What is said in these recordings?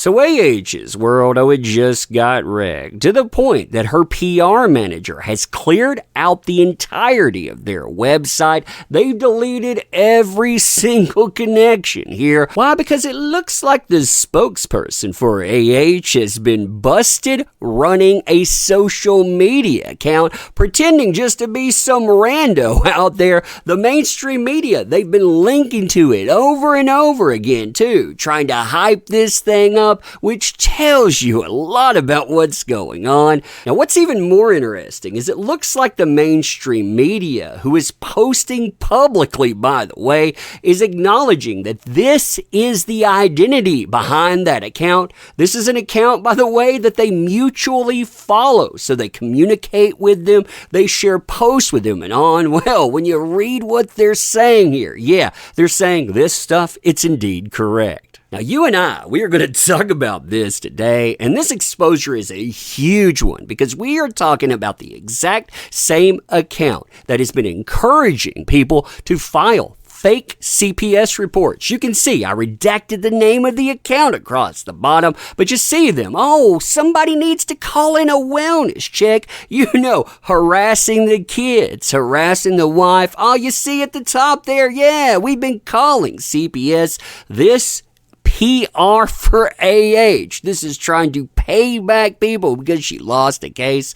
So AH's world, it just got wrecked to the point that her PR manager has cleared out the entirety of their website. They've deleted every single connection here. Why? Because it looks like the spokesperson for AH has been busted running a social media account, pretending just to be some rando out there. The mainstream media, they've been linking to it over and over again too, trying to hype this thing up, which tells you a lot about what's going on. Now, what's even more interesting is it looks like the mainstream media, who is posting publicly, by the way, is acknowledging that this is the identity behind that account. This is an account, by the way, that they mutually follow, so they communicate with them, they share posts with them and on. Well, when you read what they're saying here, yeah, they're saying this stuff, it's indeed correct. Now, you and we are going to talk about this today, and this exposure is a huge one because we are talking about the exact same account that has been encouraging people to file fake CPS reports. You can see I redacted the name of the account across the bottom, but you see them. Oh, somebody needs to call in a wellness check. You know, harassing the kids, harassing the wife. Oh, you see at the top there, yeah, we've been calling CPS. This PR for AH. This is trying to pay back people because she lost a case.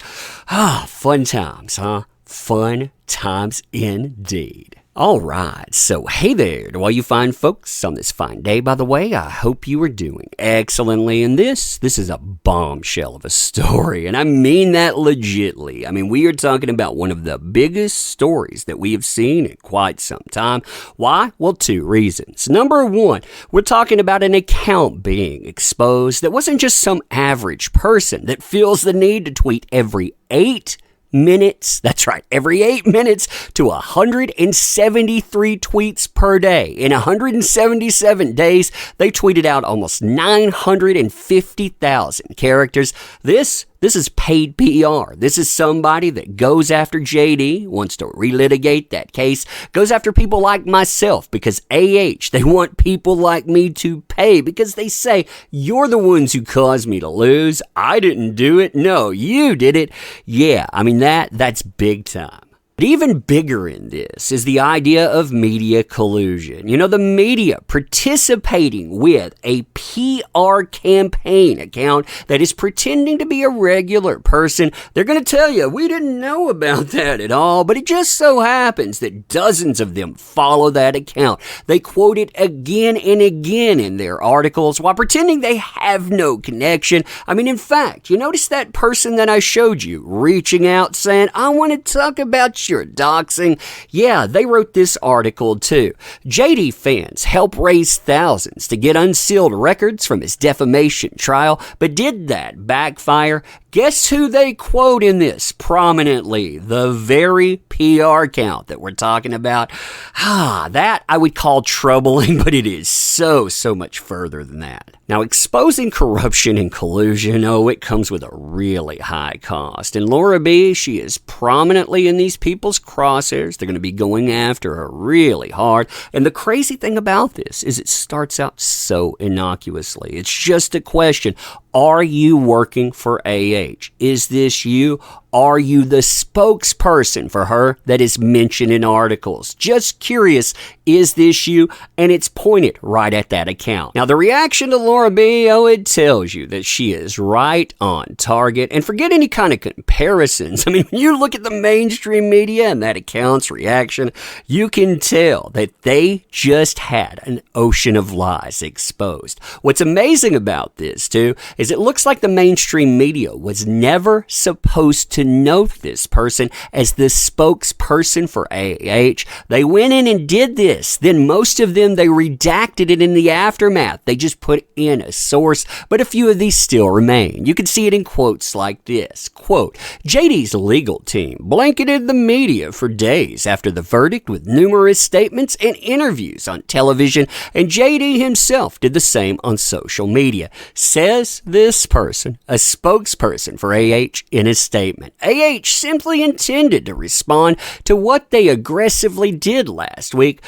Fun times, huh? Fun times indeed. All right, so hey there to all you fine folks on this fine day. By the way, I hope you are doing excellently. And this is a bombshell of a story, and I mean that legitly. I mean, we are talking about one of the biggest stories that we have seen in quite some time. Why? Well, two reasons. Number one, we're talking about an account being exposed that wasn't just some average person that feels the need to tweet every 8 minutes. That's right, every 8 minutes to 173 tweets per day. In 177 days, they tweeted out almost 950,000 characters. This is paid PR. This is somebody that goes after JD, wants to relitigate that case, goes after people like myself because they want people like me to pay because they say, you're the ones who caused me to lose. I didn't do it. No, you did it. Yeah, I mean, that's big time. But even bigger in this is the idea of media collusion. You know, the media participating with a PR campaign account that is pretending to be a regular person. They're going to tell you, we didn't know about that at all, but it just so happens that dozens of them follow that account. They quote it again and again in their articles while pretending they have no connection. I mean, in fact, you notice that person that I showed you reaching out saying, I want to talk about your doxing. Yeah, they wrote this article too. JD fans help raise thousands to get unsealed records from his defamation trial, but did that backfire? Guess who they quote in this prominently? The very PR account that we're talking about. That I would call troubling, but it is so much further than that. Now, exposing corruption and collusion, it comes with a really high cost. And Laura B., she is prominently in these people's crosshairs. They're going to be going after her really hard. And the crazy thing about this is it starts out so innocuously. It's just a question. Are you working for AH? Is this you? Are you the spokesperson for her that is mentioned in articles? Just curious, is this you? And it's pointed right at that account. Now, the reaction to Laura B., it tells you that she is right on target. And forget any kind of comparisons. I mean, when you look at the mainstream media and that account's reaction, you can tell that they just had an ocean of lies exposed. What's amazing about this, too, is it looks like the mainstream media was never supposed to note this person as the spokesperson for AH. They went in and did this. Then most of them, they redacted it in the aftermath. They just put in a source, but a few of these still remain. You can see it in quotes like this. Quote, JD's legal team blanketed the media for days after the verdict with numerous statements and interviews on television, and JD himself did the same on social media. Says this person, a spokesperson spokesperson for AH in a statement. AH simply intended to respond to what they aggressively did last week,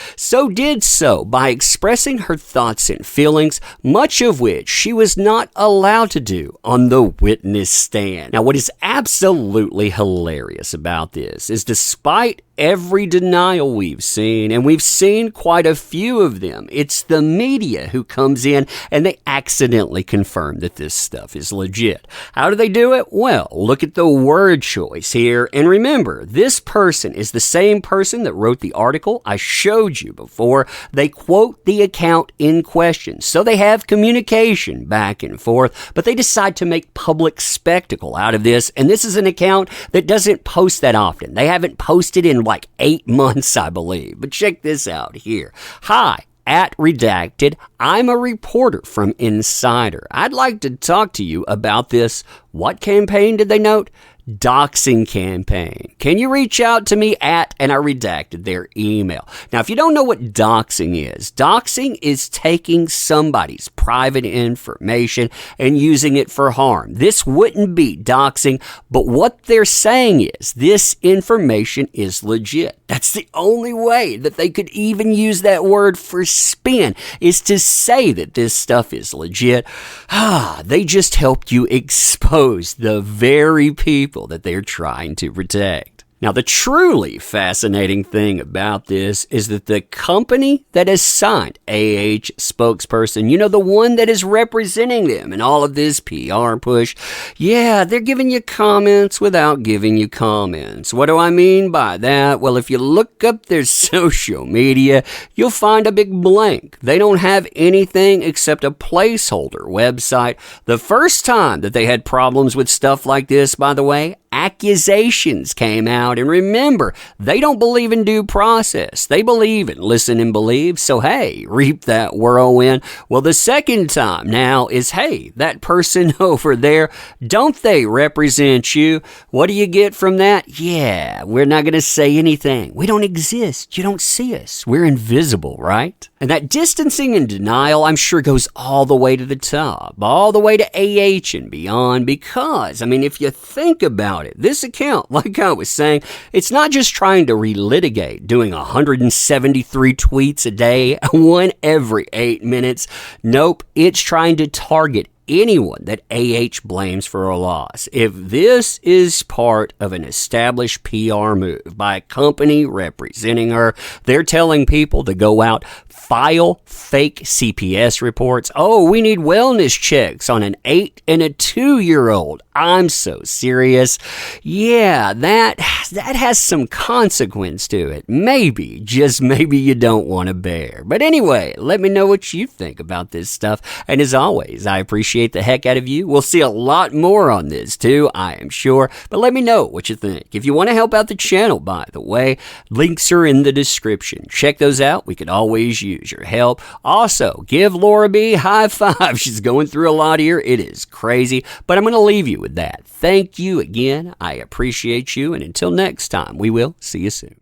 did so by expressing her thoughts and feelings, much of which she was not allowed to do on the witness stand. Now, what is absolutely hilarious about this is despite every denial we've seen, and we've seen quite a few of them, it's the media who comes in and they accidentally confirm that this stuff is legit. How do they do it? Well, look at the word choice here, and remember, this person is the same person that wrote the article I showed you before. They quote the account in question, so they have communication back and forth, but they decide to make public spectacle out of this, and this is an account that doesn't post that often. They haven't posted in like 8 months, I believe. But check this out here. Hi, @redacted. I'm a reporter from Insider. I'd like to talk to you about this. What campaign did they note? Doxing campaign. Can you reach out to me at, and I redacted their email. Now, if you don't know what doxing is taking somebody's private information and using it for harm. This wouldn't be doxing, but what they're saying is this information is legit. That's the only way that they could even use that word for spin, is to say that this stuff is legit. They just helped you expose the very people that they're trying to protect. Now, the truly fascinating thing about this is that the company that has signed AH spokesperson, the one that is representing them in all of this PR push, they're giving you comments without giving you comments. What do I mean by that? Well, if you look up their social media, you'll find a big blank. They don't have anything except a placeholder website. The first time that they had problems with stuff like this, by the way, accusations came out. And remember, they don't believe in due process. They believe in listen and believe. So, hey, reap that whirlwind. Well, the second time now is, hey, that person over there, don't they represent you? What do you get from that? Yeah, we're not going to say anything. We don't exist. You don't see us. We're invisible, right? And that distancing and denial, I'm sure, goes all the way to the top, all the way to AH and beyond, because, if you think about it, this account, like I was saying, it's not just trying to relitigate, doing 173 tweets a day, one every 8 minutes. Nope, it's trying to target anyone that AH blames for a loss. If this is part of an established PR move by a company representing her, they're telling people to go out, file fake CPS reports. Oh, we need wellness checks on an 8 and a 2-year-old. I'm so serious. Yeah, that has some consequence to it. Maybe, just maybe you don't want to bear. But anyway, let me know what you think about this stuff. And as always, I appreciate the heck out of you. We'll see a lot more on this too, I am sure. But let me know what you think. If you want to help out the channel, by the way, links are in the description. Check those out. We could always use your help. Also, give Laura B high five. She's going through a lot here. It is crazy. But I'm going to leave you with that. Thank you again. I appreciate you. And until next time, we will see you soon.